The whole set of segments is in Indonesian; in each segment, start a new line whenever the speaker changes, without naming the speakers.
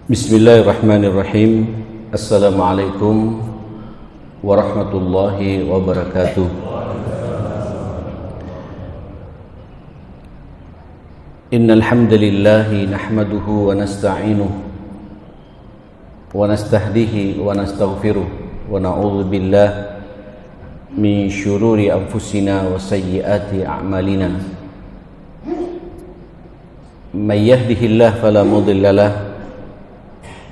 Bismillahirrahmanirrahim. Assalamualaikum warahmatullahi wabarakatuh. Innal hamdalillahi nahmaduhu wa nasta'inuhu wa nastahdihi wa nastaghfiruh wa na'udzu billahi min syururi anfusina wa sayyiati a'malina. May yahdihillahu fala mudilla lahu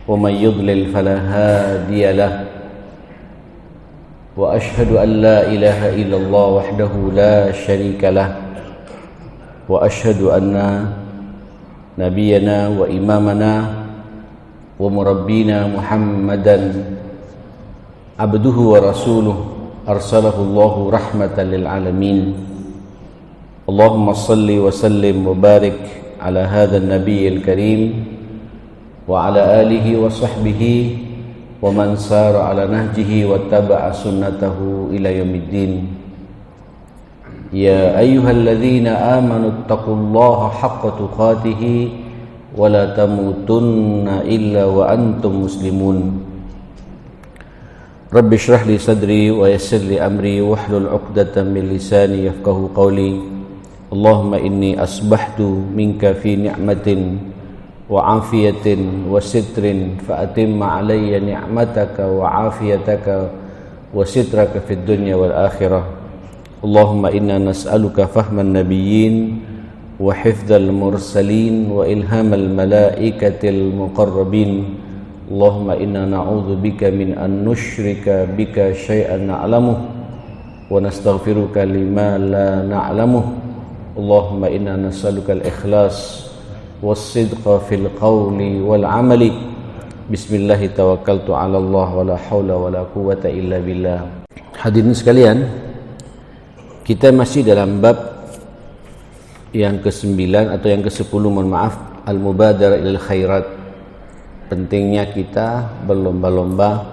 wa may yudlil fala hadiya lahu. Wa ashhadu an la ilaha illallah wahdahu la syarika lah. Wa ashhadu anna nabiyyana wa imamana wa murabbina Muhammadan abduhu wa rasuluh arsalahu Allahu rahmatan lil alamin. Allahumma salli wa sallim wa barik ala hadha an-nabiyyil karim wa ala alihi wa sahbihi wa man sara ala nahjihi wa taba'a sunnatahu ila yaumiddin. Ya ayyuhalladzina amanu taqullaha haqqa tuqatih wa la tamutunna illa wa antum muslimun. Rabbi shrah li sadri wa yassir li amri wahlul 'uqdatam min lisani yafqahu qawli. Allahumma inni asbahtu minka fi ni'matin wa afiyatin wa sitrin fa atimma alayya ni'mataka wa afiyataka wa sitraka fid dunya wal akhirah. Allahumma inna nas'aluka fahman nabiyyin wa hifdzal mursalin wa ilhamal malaikatil muqarrabin. Allahumma inna na'udzu bika min an nusyrika bika syai'an na'lamuh wa nastaghfiruka lima la na'lamuh. Allahumma inna nas'aluka al-ikhlas was-sidqa fil qawli wal amali. Bismillahi tawakkaltu 'ala Allah wa la haula wa la quwwata illa billah. Hadirin sekalian, kita masih dalam bab yang ke-9 atau yang ke-10, mohon maaf, al-mubadarah ilal khairat. Pentingnya kita berlomba-lomba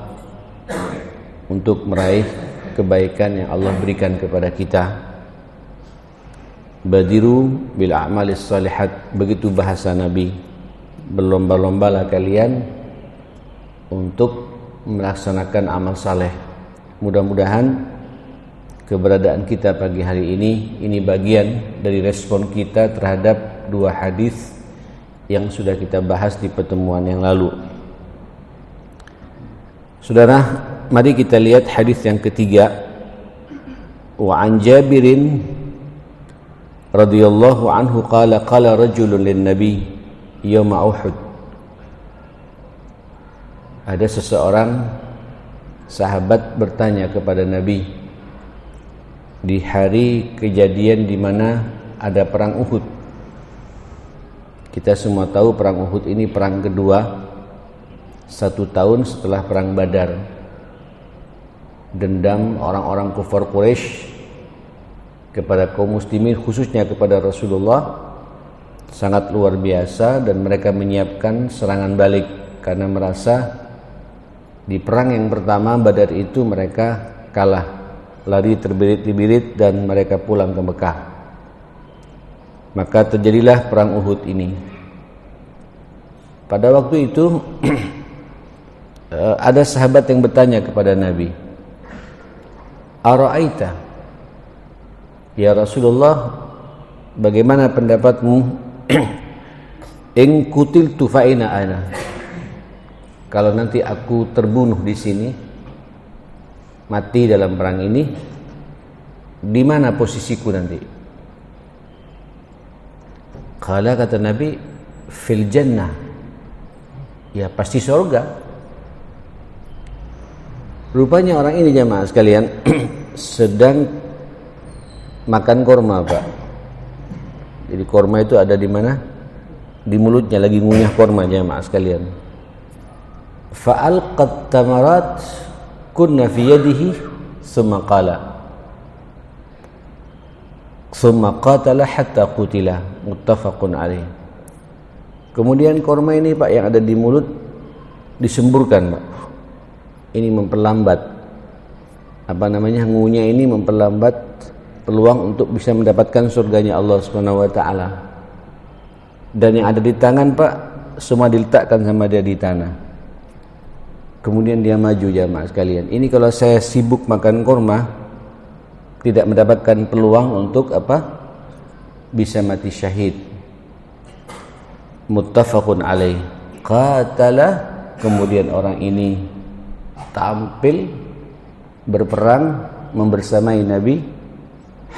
untuk meraih kebaikan yang Allah berikan kepada kita. Badiru bil a'malis salihat, begitu bahasa Nabi. Berlomba-lombalah kalian untuk melaksanakan amal saleh. Mudah-mudahan keberadaan kita pagi hari ini bagian dari respon kita terhadap dua hadis yang sudah kita bahas di pertemuan yang lalu. Saudara, mari kita lihat hadis yang ketiga. Wa an Jabirin radhiyallahu anhu qala qala rajulun lin nabi yauma Uhud. Ada seseorang sahabat bertanya kepada Nabi di hari kejadian di mana ada perang Uhud. Kita semua tahu perang Uhud ini perang kedua 1 tahun setelah perang Badar. Dendam orang-orang kufar Quraisy kepada kaum muslimin, khususnya kepada Rasulullah, sangat luar biasa, dan mereka menyiapkan serangan balik karena merasa di perang yang pertama Badar itu mereka kalah, lari terbirit-birit dan mereka pulang ke Mekah. Maka terjadilah perang Uhud ini. Pada waktu itu ada sahabat yang bertanya kepada Nabi, "Ara'aita, ya Rasulullah, bagaimana pendapatmu in kutiltu fa aina ana? Kalau nanti aku terbunuh di sini, mati dalam perang ini, di mana posisiku nanti?" Qala, kata Nabi, fil jannah, ya pasti surga. Rupanya orang ini, jamaah sekalian, sedang makan korma, Pak. Jadi korma itu ada di mana? Di mulutnya, lagi ngunyah korma, jamaah sekalian. Fa'alqat tamarat kunna fi yadihi summa qala summa qatala hatta qutila, muttafaqun alaih. Kemudian korma ini, Pak, yang ada di mulut disemburkan, Pak. Ini memperlambat ngunyah ini memperlambat peluang untuk bisa mendapatkan surganya Allah Subhanahu wa taala. Dan yang ada di tangan, Pak, semua diletakkan sama dia di tanah. Kemudian dia maju, jamaah sekalian. Ini kalau saya sibuk makan kurma, tidak mendapatkan peluang untuk apa? Bisa mati syahid. Muttafaqun alaih. Qatala, kemudian orang ini tampil berperang membersamai Nabi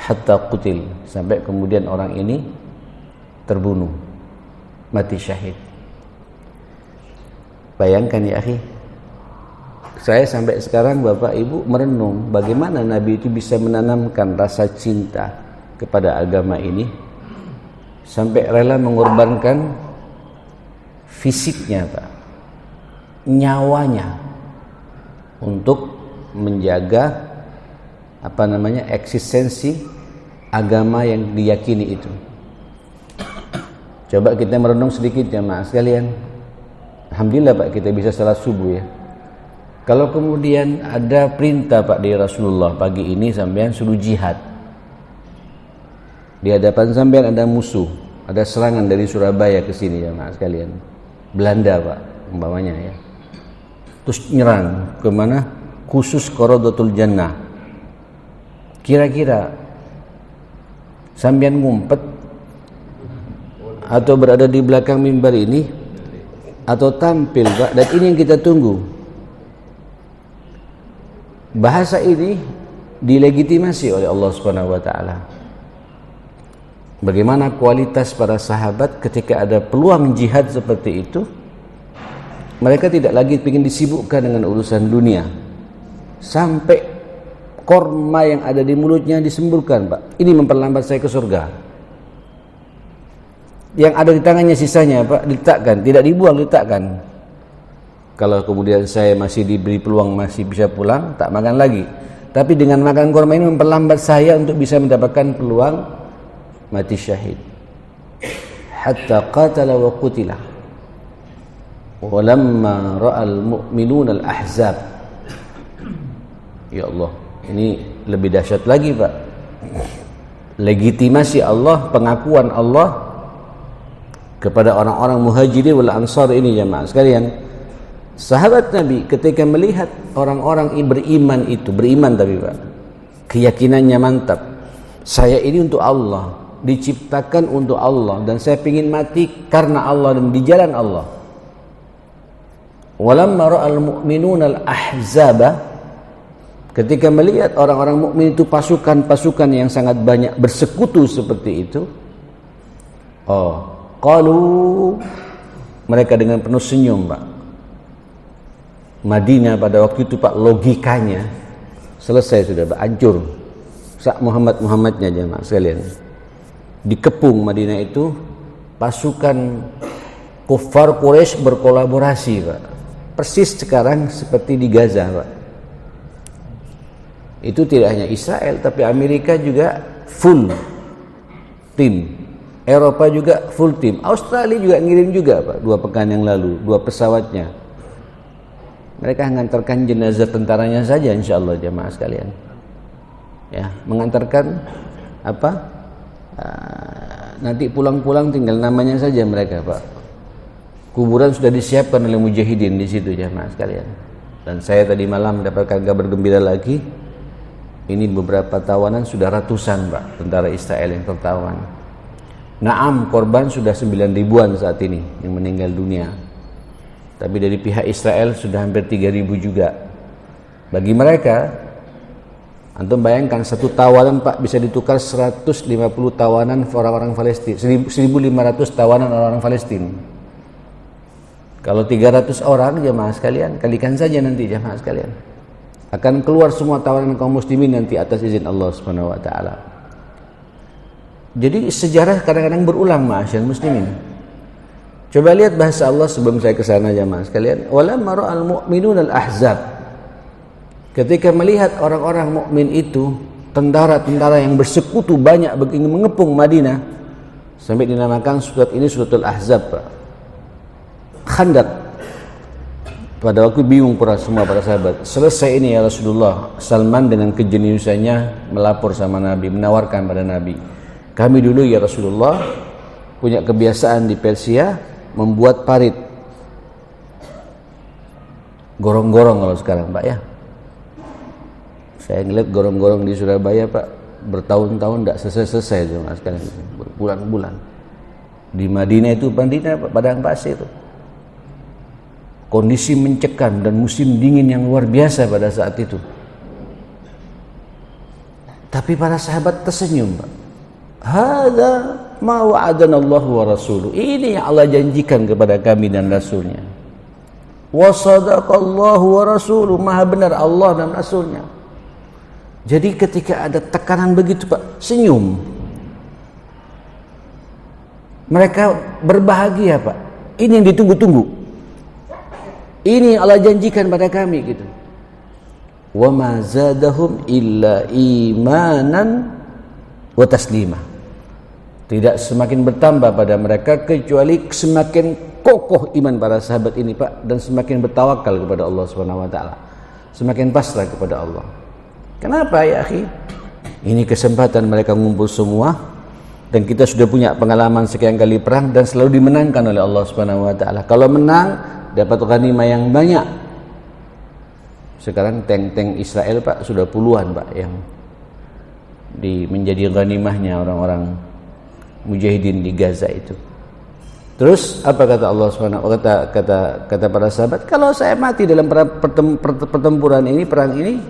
hatta qutil, sampai kemudian orang ini terbunuh, mati syahid. Bayangkan ya akhi, saya sampai sekarang Bapak Ibu merenung bagaimana Nabi itu bisa menanamkan rasa cinta kepada agama ini sampai rela mengorbankan fisiknya, Pak, nyawanya untuk menjaga eksistensi agama yang diyakini itu. Coba kita merenung sedikit jamaah sekalian. Alhamdulillah Pak, kita bisa salat subuh ya. Kalau kemudian ada perintah Pak dari Rasulullah, pagi ini sampean suruh jihad, di hadapan sampean ada musuh, ada serangan dari Surabaya ke sini jamaah sekalian, Belanda Pak umpamanya ya, terus nyerang kemana? Khusus Qaradatul Jannah. Kira-kira sampean ngumpet atau berada di belakang mimbar ini atau tampil Pak? Dan ini yang kita tunggu. Bahasa ini dilegitimasi oleh Allah Subhanahu wa taala. Bagaimana kualitas para sahabat ketika ada peluang jihad seperti itu, mereka tidak lagi ingin disibukkan dengan urusan dunia. Sampai korma yang ada di mulutnya disemburkan, Pak. Ini memperlambat saya ke surga. Yang ada di tangannya sisanya, Pak, diletakkan, tidak dibuang, diletakkan. Kalau kemudian saya masih diberi peluang masih bisa pulang, tak makan lagi. Tapi dengan makan korma ini memperlambat saya untuk bisa mendapatkan peluang mati syahid. Hatta qatala wa qutila. Walamma ra'al mu'minuna al-ahzab. Ya Allah, ini lebih dahsyat lagi Pak. Legitimasi Allah, pengakuan Allah kepada orang-orang muhajirin wal ansar ini jemaah sekalian. Sahabat Nabi ketika melihat orang-orang beriman itu, beriman tapi Pak, keyakinannya mantap. Saya ini untuk Allah, diciptakan untuk Allah, dan saya ingin mati karena Allah dan di jalan Allah. Walamma ra'al mu'minuna al-ahzaba, ketika melihat orang-orang mukmin itu pasukan-pasukan yang sangat banyak bersekutu seperti itu, qalu, mereka dengan penuh senyum Pak. Madinah pada waktu itu Pak, logikanya selesai sudah Pak, hancur. Sak Muhammadnya jemaah sekalian. Dikepung Madinah itu, pasukan kufar Quraisy berkolaborasi Pak. Persis sekarang seperti di Gaza Pak. Itu tidak hanya Israel, tapi Amerika juga full tim, Eropa juga full tim, Australia juga ngirim juga Pak, 2 pekan yang lalu 2 pesawatnya. Mereka mengantarkan jenazah tentaranya saja insyaallah jemaah sekalian. Ya, mengantarkan nanti pulang-pulang tinggal namanya saja mereka Pak. Kuburan sudah disiapkan oleh mujahidin di situ jemaah sekalian. Dan saya tadi malam mendapatkan kabar gembira lagi. Ini beberapa tawanan sudah ratusan Pak, tentara Israel yang tertawan. Naam, korban sudah 9 ribuan saat ini yang meninggal dunia. Tapi dari pihak Israel sudah hampir 3.000 juga. Bagi mereka, antum bayangkan satu tawanan Pak bisa ditukar 150 tawanan orang-orang Palestina, 1.500 tawanan orang-orang Palestina. Kalau 300 orang jemaah sekalian, kalikan saja nanti jemaah sekalian. Akan keluar semua tawanan kaum muslimin nanti atas izin Allah Subhanahu wa taala. Jadi sejarah kadang-kadang berulang ma'asyal muslimin. Coba lihat bahasa Allah sebelum saya ke sana jemaah sekalian. Walamma ra'al mu'minuna al-ahzab. Ketika melihat orang-orang mukmin itu, tentara-tentara yang bersekutu banyak ingin mengepung Madinah, sampai dinamakan surat ini suratul Ahzab Pak. Khandaq. Pada waktu bingung semua para sahabat. Selesai ini ya Rasulullah, Salman dengan kejeniusannya melapor sama Nabi, menawarkan pada Nabi, kami dulu ya Rasulullah punya kebiasaan di Persia membuat parit. Gorong-gorong kalau sekarang Pak ya. Saya ngeliat gorong-gorong di Surabaya Pak, bertahun-tahun tidak selesai-selesai itu Mas, sekarang berbulan-bulan. Di Madinah itu Pak, padang pasir itu. Kondisi mencekam dan musim dingin yang luar biasa pada saat itu. Tapi para sahabat tersenyum Pak. Hadza ma wa'adana Allah wa rasuluh. Ini yang Allah janjikan kepada kami dan Rasulnya. Wa sadaqallahu wa rasuluh. Maha benar Allah dan Rasulnya. Jadi ketika ada tekanan begitu Pak, senyum. Mereka berbahagia Pak. Ini yang ditunggu-tunggu. Ini yang Allah janjikan pada kami gitu. Wa ma zadahum illa imanan wa taslimah. Tidak semakin bertambah pada mereka kecuali semakin kokoh iman para sahabat ini Pak, dan semakin bertawakal kepada Allah Subhanahu wa taala. Semakin pasrah kepada Allah. Kenapa ya akhi? Ini kesempatan mereka ngumpul semua, dan kita sudah punya pengalaman sekian kali perang dan selalu dimenangkan oleh Allah Subhanahu wa taala. Kalau menang dapat ghanimah yang banyak. Sekarang tank-tank Israel Pak sudah puluhan Pak yang menjadi ghanimahnya orang-orang mujahidin di Gaza itu. Terus apa kata Allah Subhanahu wa taala, kata para sahabat, kalau saya mati dalam pertempuran ini, perang ini,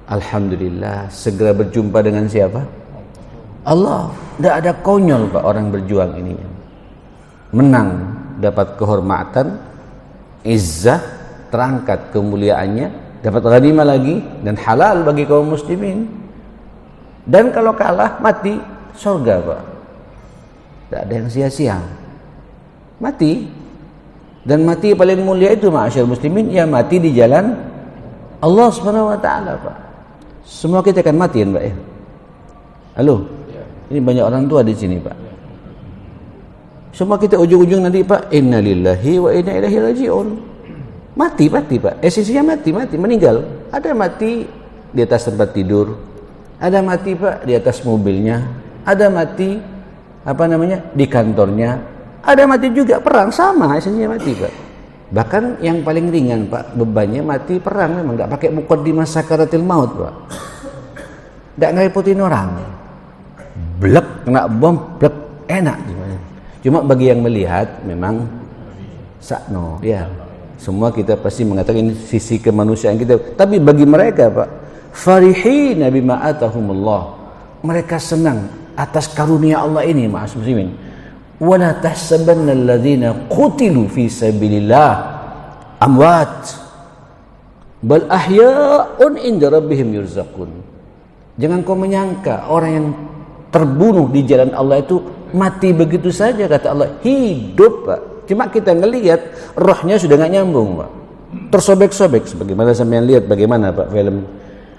alhamdulillah, segera berjumpa dengan siapa? Allah. Tidak ada konyol Pak orang berjuang ini. Menang, dapat kehormatan, izzah, terangkat kemuliaannya, dapat ghanimah lagi, dan halal bagi kaum muslimin. Dan kalau kalah, mati, surga Pak. Tidak ada yang sia-sia. Mati. Dan mati paling mulia itu ma'asyar muslimin, ya mati di jalan Allah Subhanahu wa taala Pak. Semua kita akan mati kan Pak ya? Halo? Ini banyak orang tua di sini Pak. Semua kita ujung-ujung nanti Pak, inna lillahi wa inna ilaihi raji'un. Mati Pak. Esensinya mati, meninggal. Ada mati di atas tempat tidur. Ada mati Pak di atas mobilnya. Ada mati di kantornya. Ada mati juga perang, sama esensinya mati Pak. Bahkan yang paling ringan Pak, bebannya mati perang, memang enggak pakai muqaddimah sakaratil maut Pak. Enggak ngerepotin orang. Blek kena bom, blek enak. Cuma bagi yang melihat memang sakno, ya. Semua kita pasti mengatakan ini sisi kemanusiaan kita. Tapi bagi mereka Pak, farihina bima atahumullah. Mereka senang atas karunia Allah ini, ma'as muslimin. Wala tahsabanna alladhina qutilu fi sabilillah amwat bal ahya'un inda rabbihim yurzaqun. Jangan kau menyangka orang yang terbunuh di jalan Allah itu mati begitu saja, kata Allah. Hidup Pak. Cuma kita ngelihat rohnya sudah nggak nyambung Pak. Tersobek-sobek. Sebagaimana sampean lihat bagaimana Pak film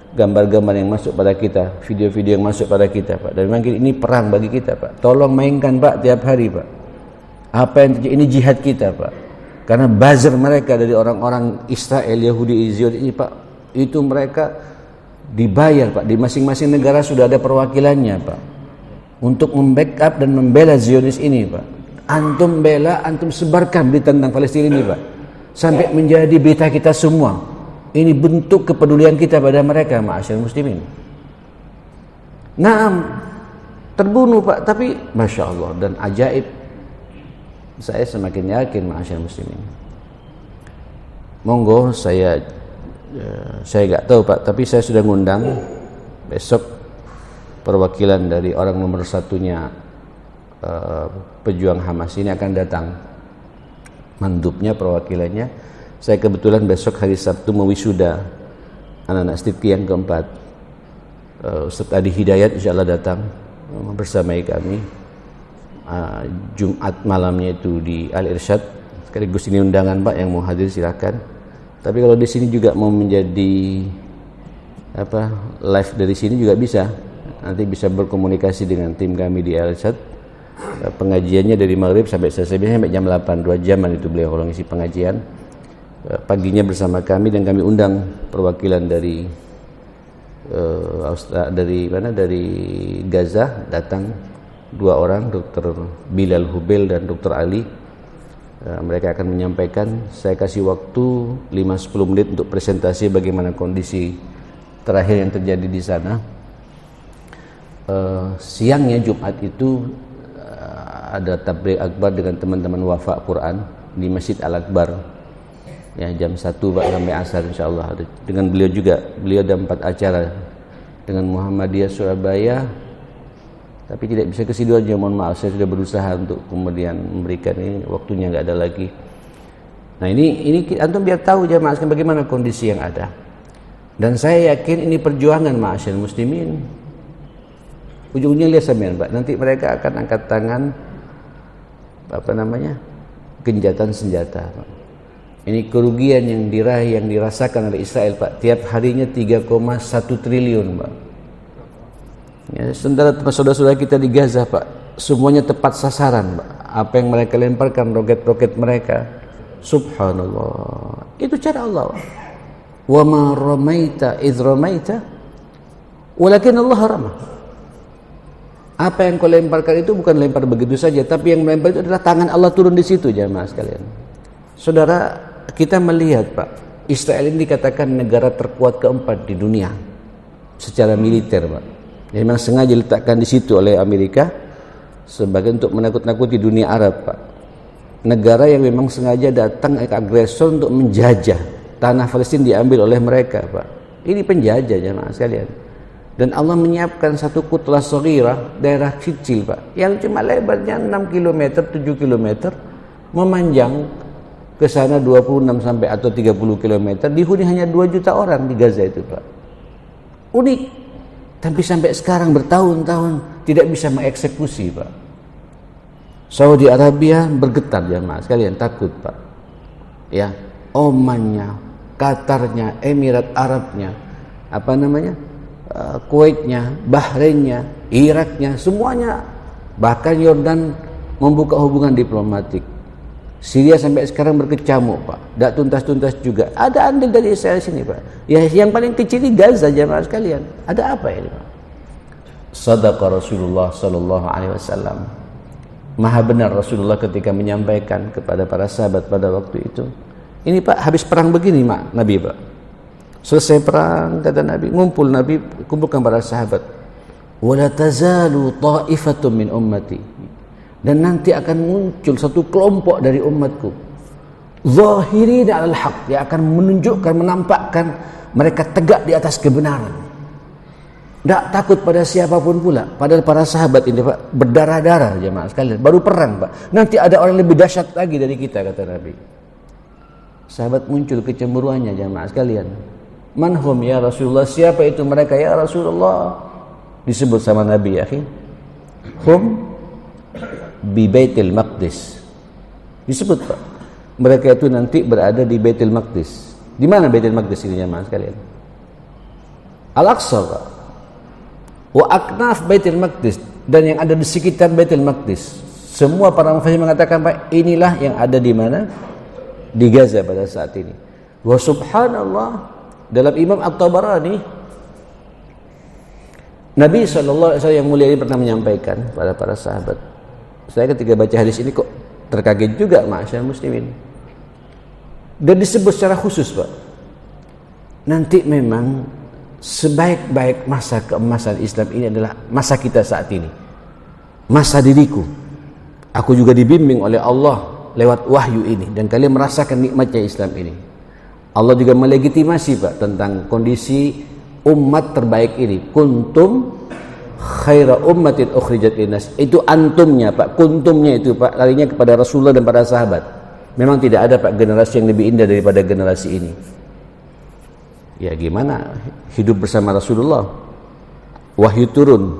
gambar-gambar yang masuk pada kita, video-video yang masuk pada kita Pak. Dan memang ini perang bagi kita Pak. Tolong mainkan Pak tiap hari Pak. Apa yang terjadi ini jihad kita Pak. Karena buzzer mereka dari orang-orang Israel, Yahudi, Israel ini Pak, itu mereka dibayar Pak. Di masing-masing negara sudah ada perwakilannya Pak, untuk membackup dan membela Zionis ini Pak. Antum bela, antum sebarkan berita tentang Palestina ini Pak, sampai menjadi berita kita semua. Ini bentuk kepedulian kita pada mereka, ma'asyar muslimin. Naam, terbunuh Pak, tapi Masya Allah dan ajaib. Saya semakin yakin, ma'asyar muslimin. Monggo, saya nggak tahu Pak, tapi saya sudah ngundang besok perwakilan dari orang nomor satunya pejuang Hamas ini akan datang. Mandubnya, perwakilannya. Saya kebetulan besok hari Sabtu mewisuda anak-anak Stipki yang keempat. Ustaz Adi Hidayat insya Allah datang bersamai kami. Jumat malamnya itu di Al-Irsyad. Sekaligus ini undangan Pak, yang mau hadir silakan. Tapi kalau di sini juga mau menjadi live dari sini juga bisa. Nanti bisa berkomunikasi dengan tim kami di Al-Irsyad. Pengajiannya dari maghrib sampai selesai, biasanya sampai jam 8, 2 jaman itu beliau kalau ngisi pengajian. Paginya bersama kami, dan kami undang perwakilan dari dari Gaza datang 2 orang, Dr. Bilal Hubel dan Dr. Ali. Mereka akan menyampaikan. Saya kasih waktu 5-10 menit untuk presentasi bagaimana kondisi terakhir yang terjadi di sana. Siangnya Jumat itu ada tabligh akbar dengan teman-teman Wafa Quran di Masjid Al-Akbar. Ya, jam 1 sampai asar insyaallah. Dengan beliau juga, beliau ada 4 acara dengan Muhammadiyah Surabaya. Tapi tidak bisa ke Sidoarjo, mohon maaf, saya sudah berusaha untuk kemudian memberikan ini, waktunya nggak ada lagi. Nah ini antum biar tahu jamaah bagaimana kondisi yang ada. Dan saya yakin ini perjuangan ma'asyar muslimin. Ujungnya lihat sampean Pak, nanti mereka akan angkat tangan genjatan senjata Pak. Ini kerugian yang diraih, yang dirasakan oleh Israel Pak, tiap harinya 3,1 triliun Pak. Ya, saudara-saudara kita di Gaza Pak, semuanya tepat sasaran Pak. Apa yang mereka lemparkan, roket-roket mereka, subhanallah, itu cara Allah. Wa ma ramaita idh ramaita walakin Allah ramah. Apa yang kau lemparkan itu bukan lempar begitu saja, tapi yang melempar itu adalah tangan Allah turun di situ jamaah sekalian. Saudara, kita melihat Pak, Israel ini dikatakan negara terkuat keempat di dunia secara militer Pak. Yang memang sengaja diletakkan di situ oleh Amerika sebagai untuk menakut-nakuti dunia Arab Pak. Negara yang memang sengaja datang agresor untuk menjajah tanah Palestina, diambil oleh mereka Pak. Ini penjajah jemaah sekalian. Dan Allah menyiapkan satu kutlah shaghirah, daerah kecil Pak, yang cuma lebarnya 6 km, 7 km, memanjang ke sana 26 sampai atau 30 km, dihuni hanya 2 juta orang di Gaza itu Pak. Unik. Tapi sampai sekarang bertahun-tahun tidak bisa mengeksekusi Pak. Saudi Arabia bergetar jemaah sekalian, takut Pak. Ya, Omannya, Qatarnya, Emirat Arabnya, Kuwaitnya, Bahrainnya, Iraknya, semuanya, bahkan Yordan membuka hubungan diplomatik. Syria sampai sekarang berkecamuk Pak, tidak tuntas-tuntas juga. Ada andil dari Israel sini Pak. Ya, yang paling kecil di Gaza jemaah sekalian. Ada apa ini Pak? Sadaqa Rasulullah sallallahu alaihi wasallam. Maha benar Rasulullah ketika menyampaikan kepada para sahabat pada waktu itu. Ini Pak, habis perang begini Nabi Pak. Selesai perang kata Nabi, Nabi kumpulkan para sahabat. Wala tazalu ta'ifatun min ummati. Dan nanti akan muncul satu kelompok dari umatku, zahirina 'alal haq, yang akan menunjukkan, menampakkan mereka tegak di atas kebenaran, tidak takut pada siapapun pula. Padahal para sahabat ini Pak berdarah-darah jemaah sekalian, baru perang Pak. Nanti ada orang lebih dahsyat lagi dari kita kata Nabi. Sahabat muncul kecemburuannya jemaah sekalian. Manhum ya Rasulullah, siapa itu mereka ya Rasulullah? Disebut sama Nabi ya akhi. Hum bi Baitul Maqdis. Disebut Pak, mereka itu nanti berada di Baitul Maqdis. Di mana Baitul Maqdis ini jemaah sekalian? Al-Aqsa Pak. Wa aknaf Baitul Maqdis, dan yang ada di sekitar Baitul Maqdis. Semua para mufassir mengatakan Pak, inilah yang ada di mana? Di Gaza pada saat ini. Wa subhanallah, dalam Imam At-Tabarani, Nabi SAW yang mulia ini pernah menyampaikan pada para sahabat. Saya ketika baca hadis ini kok terkaget juga ma'asyar muslimin. Dan disebut secara khusus Pak, nanti memang sebaik-baik masa keemasan Islam ini adalah masa kita saat ini, masa diriku. Aku juga dibimbing oleh Allah lewat wahyu ini, dan kalian merasakan nikmatnya Islam ini. Allah juga melegitimasi Pak tentang kondisi umat terbaik ini. Kuntum khaira ummatin ukhrijat linnas. Itu antumnya Pak, kuntumnya itu Pak, larinya kepada Rasulullah dan para sahabat. Memang tidak ada Pak generasi yang lebih indah daripada generasi ini. Ya gimana hidup bersama Rasulullah, wahyu turun,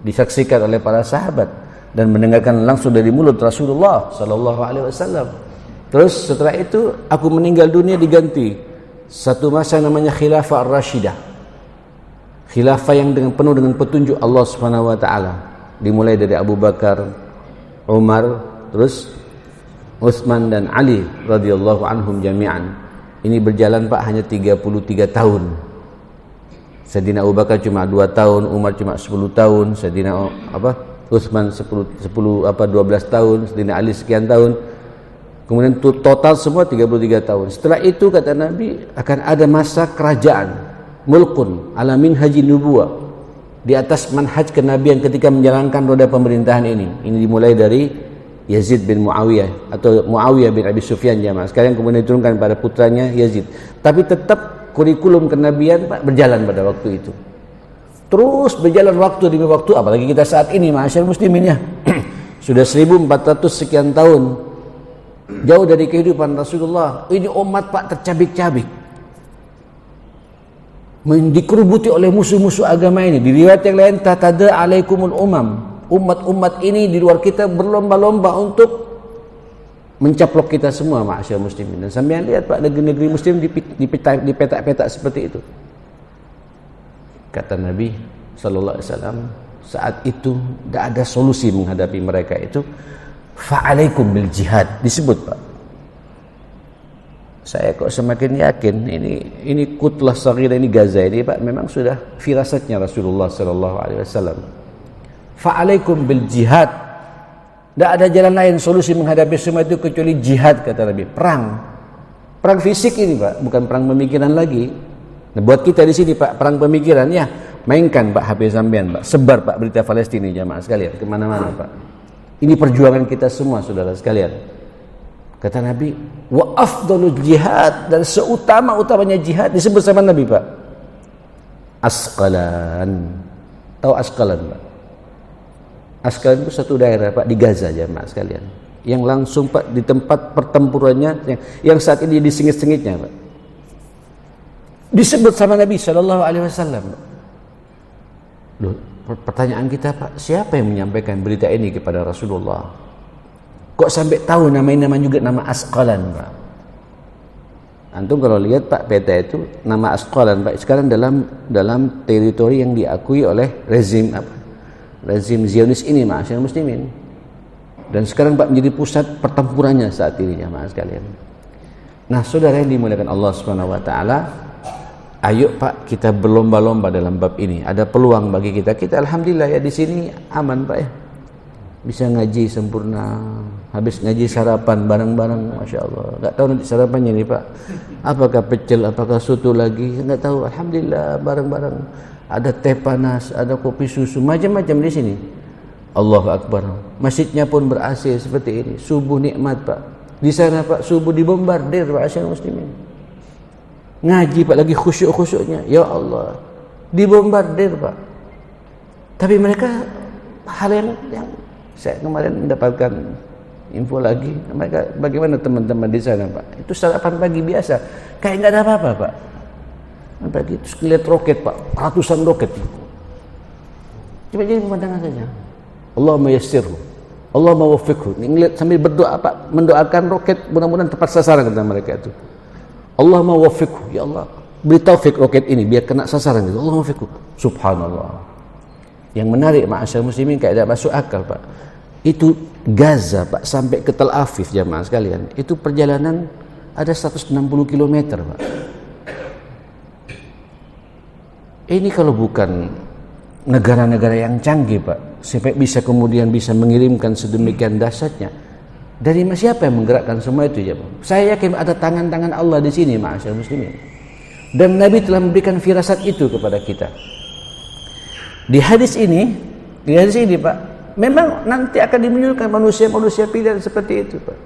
disaksikan oleh para sahabat dan mendengarkan langsung dari mulut Rasulullah sallallahu alaihi wasallam. Terus setelah itu aku meninggal dunia, diganti satu masa namanya khilafah ar-rasyidah, khilafah yang penuh dengan petunjuk Allah Subhanahu wa taala, dimulai dari Abu Bakar, Umar, terus Utsman dan Ali radhiyallahu anhum jami'an. Ini berjalan Pak hanya 33 tahun. Sayyidina Abu Bakar cuma 2 tahun, Umar cuma 10 tahun, Sayyidina Utsman 12 tahun, Sayyidina Ali sekian tahun. Kemudian total semua 33 tahun. Setelah itu kata Nabi akan ada masa kerajaan, mulkun ala minhaji nubuwah, di atas manhaj kenabian ketika menjalankan roda pemerintahan ini. Ini dimulai dari Yazid bin Muawiyah atau Muawiyah bin Abi Sufyan jamaah sekalian, kemudian diturunkan pada putranya Yazid. Tapi tetap kurikulum kenabian Pak berjalan pada waktu itu. Terus berjalan waktu demi waktu, apalagi kita saat ini masyarakat muslimin ya. Sudah 1400 sekian tahun jauh dari kehidupan Rasulullah. Ini umat Pak tercabik-cabik, dikerubuti oleh musuh-musuh agama ini. Di riwayat yang lain, tatada alaikumul umam, umat-umat ini di luar kita berlomba-lomba untuk mencaplok kita semua masyarakat muslimin. Dan sampai lihat Pak, negeri-negeri muslim di petak-petak seperti itu. Kata Nabi sallallahu alaihi wasallam, saat itu tidak ada solusi menghadapi mereka itu. Fa'alaikum bil jihad, disebut Pak. Saya kok semakin yakin ini kutlah saghirah, ini Gaza ini Pak, memang sudah firasatnya Rasulullah sallallahu alaihi wasallam. Fa'alaikum bil jihad. Tidak ada jalan lain solusi menghadapi semua itu kecuali jihad, kata Nabi. Perang fisik ini Pak, bukan perang pemikiran lagi. Nah, buat kita di sini Pak, perang pemikiran ya, mainkan Pak HP sampean Pak, sebar Pak berita Palestina jamaah sekalian kemana-mana Pak. Ini perjuangan kita semua saudara sekalian. Kata Nabi, wa afdalul jihad, dan seutama-utamanya jihad disebut sama Nabi Pak, Asqalan. Tahu Asqalan Pak? Asqalan itu satu daerah Pak di Gaza jamaah sekalian, yang langsung Pak di tempat pertempurannya yang saat ini disengit-sengitnya Pak, disebut sama Nabi sallallahu alaihi wasallam. Loh, pertanyaan kita Pak, siapa yang menyampaikan berita ini kepada Rasulullah? Kok sampai tahu nama juga nama Asqalan Pak? Antum kalau lihat Pak peta itu nama Asqalan Pak sekarang dalam teritori yang diakui oleh rezim Zionis ini masyarakat muslimin. Dan sekarang Pak menjadi pusat pertempurannya saat ini jamaah sekalian. Nah, saudara yang dimuliakan Allah Subhanahu wa taala, ayo Pak kita berlomba-lomba dalam bab ini. Ada peluang bagi kita. Kita alhamdulillah ya di sini aman Pak ya. Bisa ngaji sempurna. Habis ngaji sarapan bareng-bareng, masya Allah. Enggak tahu nanti sarapannya nih Pak. Apakah pecel, apakah soto lagi? Enggak tahu. Alhamdulillah bareng-bareng. Ada teh panas, ada kopi susu, macam-macam di sini. Allahu Akbar. Masjidnya pun ber-AC seperti ini. Subuh nikmat Pak. Di sana Pak subuh dibombardir Pak asyik muslimin. Ngaji Pak lagi khusyuk-khusyuknya, ya Allah, dibombardir Pak. Tapi mereka hal yang saya kemarin mendapatkan info lagi, mereka bagaimana teman-teman di sana Pak, itu sarapan pagi biasa kayak nggak ada apa-apa Pak. Pagi itu lihat roket Pak, ratusan roket. Coba jadi pemandangan saja. Allahumma yassirhu, Allahumma waffiqhu. Ngelihat sambil berdoa Pak, mendoakan roket mudah-mudahan tepat sasaran kata mereka itu. Allahumma waffiqhu, ya Allah beri taufik roket ini biar kena sasaran gitu. Allahumma waffiqhu. Subhanallah. Yang menarik ma'asyar muslimin kayak tidak masuk akal Pak, itu Gaza Pak sampai ke Tel Aviv jamaah sekalian, itu perjalanan ada 160 km Pak. Ini kalau bukan negara-negara yang canggih Pak, sampai bisa kemudian bisa mengirimkan sedemikian dahsyatnya, dari siapa yang menggerakkan semua itu ya Pak? Saya yakin ada tangan-tangan Allah di sini ma'asyar muslimin. Dan Nabi telah memberikan firasat itu kepada kita. Di hadis ini Pak, memang nanti akan dimunculkan manusia-manusia pilihan seperti itu Pak.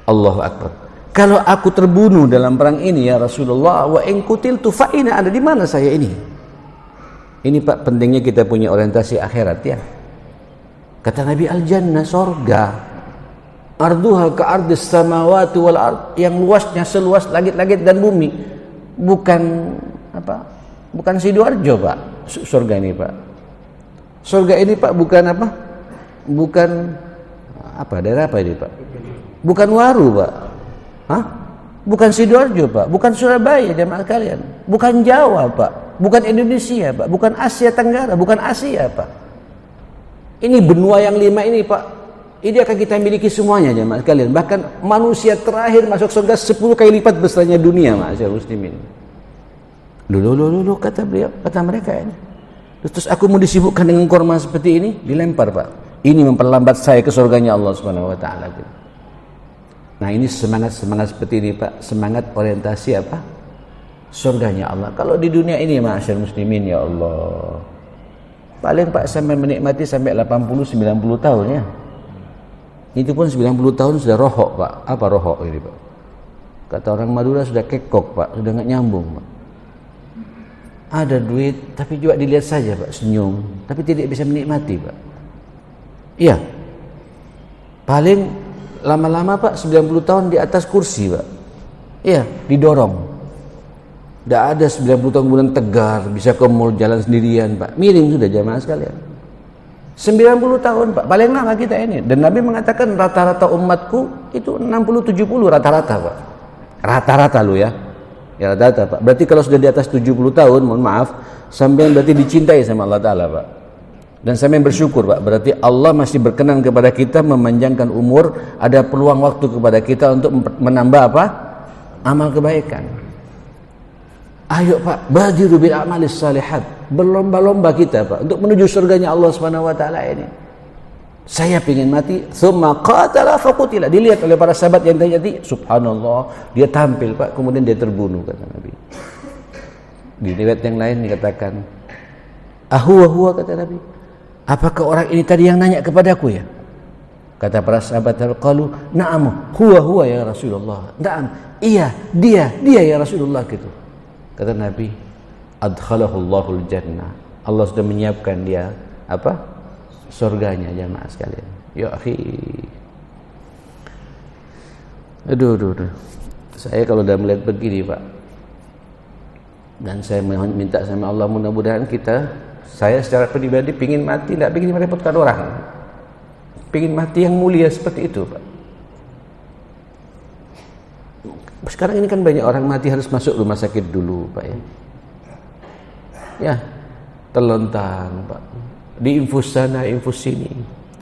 Allahu Akbar. Kalau aku terbunuh dalam perang ini ya Rasulullah, wa in qutiltu fa ina, ada di mana saya ini? Ini Pak pentingnya kita punya orientasi akhirat ya. Kata Nabi, al-jannah, surga, arduha ka ardis samawati wal ard, yang luasnya seluas langit-langit dan bumi. Bukan apa? Bukan Sidoarjo Pak, surga ini Pak. Surga ini Pak bukan apa? Bukan apa, daerah apa ini Pak? Bukan Waru Pak. Hah? Bukan Sidoarjo Pak, bukan Surabaya jemaah kalian. Bukan Jawa Pak, bukan Indonesia Pak, bukan Asia Tenggara, bukan Asia Pak. Ini benua yang 5 ini Pak, ini akan kita miliki semuanya jemaah kalian. Bahkan manusia terakhir masuk surga 10 kali lipat besarnya dunia masyarakat muslimin. Lulu kata beliau, kata mereka ini. Terus aku mau disibukkan dengan korma seperti ini, dilempar Pak. Ini memperlambat saya ke surganya Allah Subhanahu wa taala. Nah ini semangat seperti ini Pak, semangat orientasi apa? Surganya Allah. Kalau di dunia ini ma'asyar muslimin ya Allah, paling Pak sampai menikmati sampai 80-90 tahun ya. Itu pun 90 tahun sudah rohok Pak. Apa rohok ini Pak? Kata orang Madura sudah kekok Pak, sudah nggak nyambung Pak. Ada duit tapi juga dilihat saja Pak, senyum, tapi tidak bisa menikmati Pak. Iya. Paling lama-lama Pak 90 tahun di atas kursi Pak. Iya, didorong. Tidak ada 90 tahun kemudian tegar, bisa ke mall jalan sendirian Pak. Miring sudah jamaah sekalian. 90 tahun Pak, paling lama kita ini. Dan Nabi mengatakan rata-rata umatku itu 60-70 rata-rata Pak. Rata-rata lu ya. Ya rata-rata Pak. Berarti kalau sudah di atas 70 tahun, mohon maaf, sampai berarti dicintai sama Allah Ta'ala Pak. Dan sampai bersyukur Pak. Berarti Allah masih berkenan kepada kita memanjangkan umur, ada peluang waktu kepada kita untuk menambah apa? Amal kebaikan. Ayo Pak, badiru bil a'malis salihat. Berlomba-lomba kita Pak untuk menuju surganya Allah Subhanahu wa taala ini. Saya ingin mati, tsumma qatala faqutila. Dilihat oleh para sahabat yang tadi, subhanallah, dia tampil Pak, kemudian dia terbunuh kata Nabi. Di riwayat yang lain dikatakan, huwa kata Nabi. Apakah orang ini tadi yang nanya kepadaku ya? Kata para sahabat, qalu na'am, huwa ya Rasulullah. Na'am, iya, dia ya Rasulullah gitu. Kata Nabi, adkhalahullahul jannah. Allah sudah menyiapkan dia apa? Surganya jamaah sekalian. Ya akhi. Aduh. Saya kalau udah melihat begini Pak, dan saya minta sama Allah mudah-mudahan saya secara pribadi pingin mati, tidak pingin merepotkan orang. Pingin mati yang mulia seperti itu Pak. Sekarang ini kan banyak orang mati harus masuk rumah sakit dulu Pak ya. Ya, terlentang Pak. Diinfus sana, infus sini.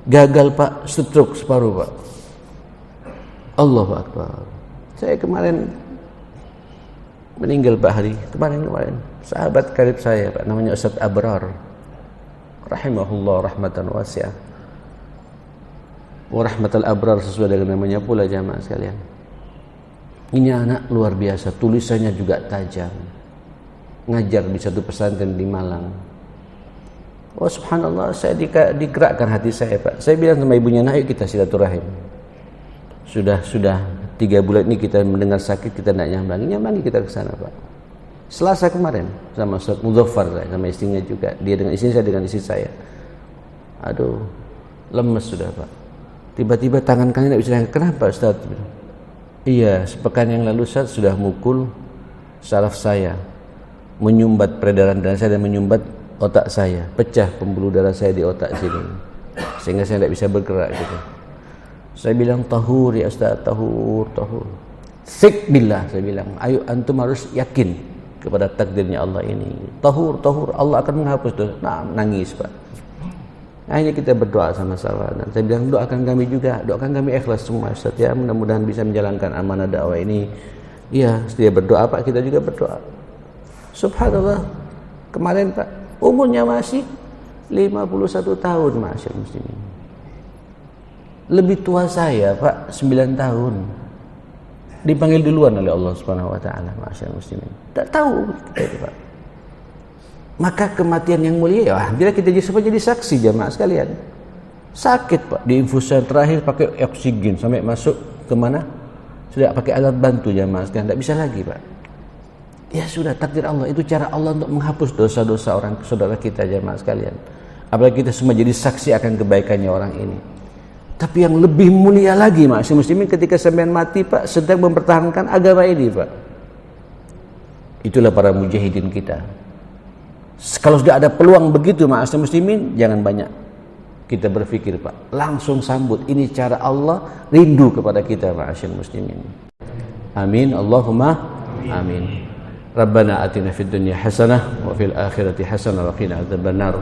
Gagal Pak, stroke separuh Pak. Allahu Akbar. Saya kemarin meninggal Pak hari. Kemarin. Sahabat karib saya Pak, namanya Ustaz Abrar. Rahimahullah rahmatan wasi'ah. Wa rahmatal abrar sesuai dengan namanya pula jamaah sekalian. Ini anak luar biasa, tulisannya juga tajam. Ngajar di satu pesantren di Malang. Oh subhanallah, saya digerakkan hati saya Pak. Saya bilang sama ibunya, ayo kita silaturahim. Sudah 3 bulan ini kita mendengar sakit, kita tidak nyambangi kita ke sana Pak. Selasa kemarin sama Ustaz Muzaffar sama istrinya juga. Dia dengan istri saya, dengan istri saya. Aduh, lemes sudah Pak. Tiba-tiba tangan kami tidak bisa. Kenapa Ustaz? Iya, sepekan yang lalu Ustaz sudah mukul saraf saya, menyumbat peredaran darah saya dan menyumbat otak saya, pecah pembuluh darah saya di otak sini, sehingga saya tidak bisa bergerak gitu. Saya bilang tahur ya Ustaz, tahur. Sik billah, saya bilang, ayo antum harus yakin kepada takdirnya Allah ini. Tahur, Allah akan menghapus dosa. Nah, nangis Pak. Akhirnya kita berdoa sama-sama dan saya bilang doakan kami juga, doakan kami ikhlas semua Ustaz ya, mudah-mudahan bisa menjalankan amanah dakwah ini. Iya, setia berdoa Pak, kita juga berdoa. Subhanallah, kemarin Pak, umurnya masih 51 tahun masyaallah muslimin. Lebih tua saya Pak, 9 tahun. Dipanggil duluan oleh Allah Subhanahu wa taala masyaallah muslimin. Tak tahu kita itu Pak. Maka kematian yang mulia ya, bila kita jadi saksi jamaah sekalian. Sakit Pak, di infusan terakhir pakai oksigen sampai masuk ke mana? Sudah pakai alat bantu jamaah sekalian, tidak bisa lagi Pak. Ya sudah takdir Allah, itu cara Allah untuk menghapus dosa-dosa orang saudara kita jamaah sekalian. Apalagi kita semua jadi saksi akan kebaikannya orang ini. Tapi yang lebih mulia lagi maksud muslimin ketika sampean mati Pak sedang mempertahankan agama ini Pak. Itulah para mujahidin kita. Kalau sudah ada peluang begitu ma'asyiral muslimin, jangan banyak kita berpikir Pak, langsung sambut. Ini cara Allah rindu kepada kita ma'asyiral muslimin. Amin, Allahumma amin. Rabbana atina fid dunya hasanah wa fil akhirati hasanah wa qina adzabannar.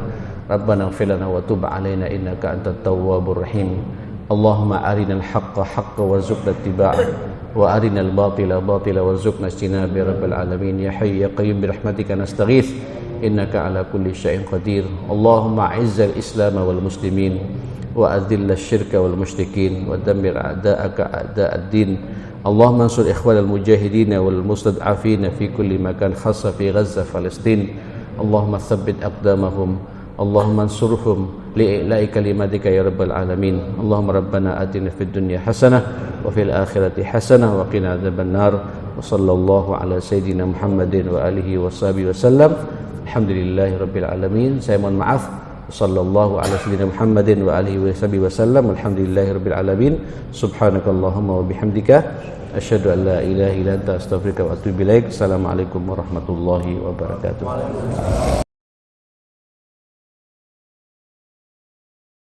Rabbana ighfir lana wa tub 'alaina innaka antat tawwabur rahim. Allahumma arinal haqqa haqqan warzuqna ittiba'ah wa arinal batila batila warzuqna ijtinaba ya rabbal alamin. Ya hayy ya qayyum bi rahmatika nastaghits innaka ala kulli syai'in qadir. Allahumma izzal islam wal muslimin وأذل الشرك والمشركين ودمر أعداءك أعداء الدين اللهم انصر إخوان المجاهدين والمستضعفين في كل مكان خاصة في غزة فلسطين اللهم ثبت أقدامهم اللهم انصرهم لإعلاء كلماتك يا رب العالمين اللهم ربنا آتنا في الدنيا حسنة وفي الآخرة حسنة وقنا عذاب النار وصلى الله على سيدنا محمد وآله وصحبه وسلم الحمد لله رب العالمين. Saya mohon maaf. Sallallahu ala sayyidina Muhammadin wa alihi wa sahbihi wasallam. Alhamdulillahi rabbil alamin. Subhanakallahumma wa bihamdika asyhadu an la ilaha illa anta astaghfiruka wa atubu ilaik. Assalamualaikum warahmatullahi wabarakatuh.